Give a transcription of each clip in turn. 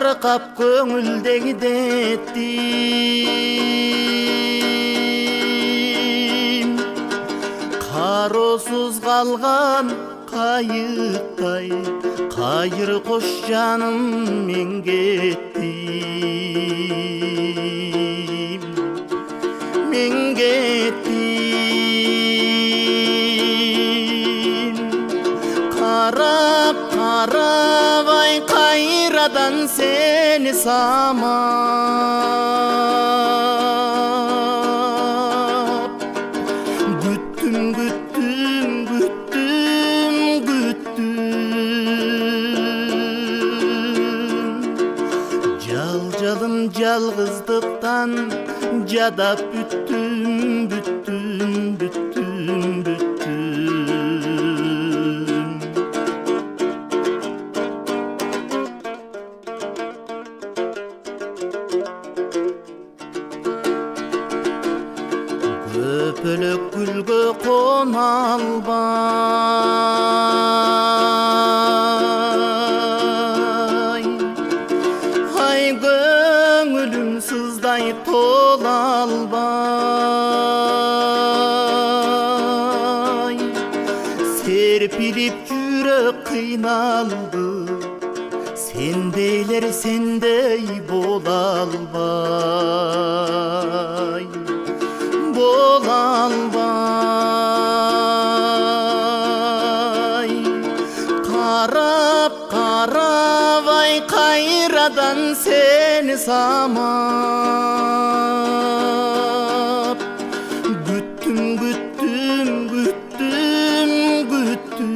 Tarqap көңүлдеги деттим, кароосуз калган кайыктай кайыр кош жаным мен кеттим, мен кеттим. Карап карабай кайрадан сени самап, күттүм күттүм күттүм күттүм. Жалжалым жалгыздыктан жадап бүттүм бүттүм бүттүм бүттүм. Көпөлөк гүлгө кона албай, ай көңүлүм сыздай тола албай. Серпилип жүрөк кыйналды, сендейлер сендей бола албай, бола албай. Карап карабай кайрадан сени самап, күттүм күттүм күттүм күттүм.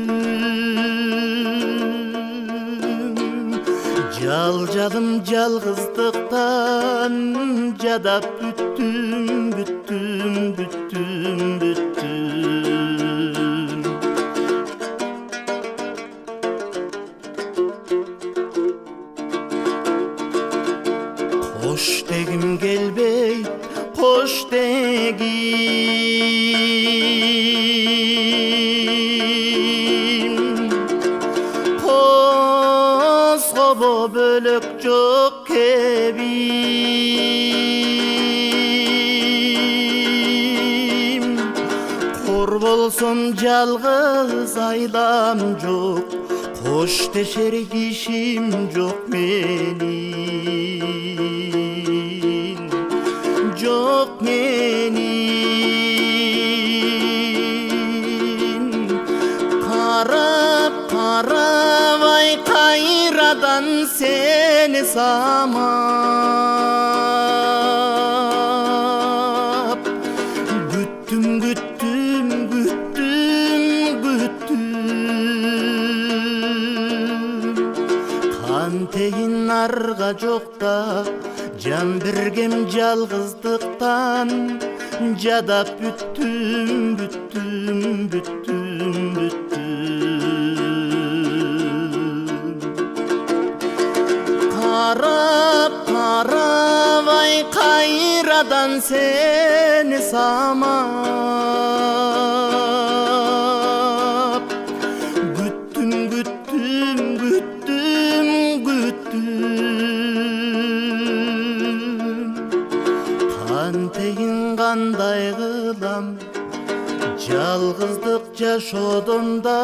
Жалжалым жалгыздыктан жадап бүттүм бүттүм бүттүм бүттүм. Кош дегим келбейт, кош дегим, козгобо бөлөк жок кебим. Кор болсом жалгыз айлам жок, кош дешер кишим жок менин, жок менин. Карап карабай кайрадан сени самап, күттүм күттүм күттүм күттүм. Кантейин арга жокта жан бергем жалгыздыктан жадап бүттүм бүттүм бүттүм бүттүм. Карап карабай кайрадан сени самап, күттүм күттүм күттүм күттүм. Кантейин кандай кылам жалгыздык жашоодон да,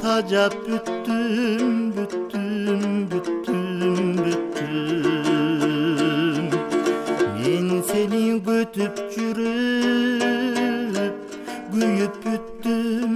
тажап бүттүм бүттүм бүттүм бүттүм. Мен сени күтүп жүрүп күйүп бүттүм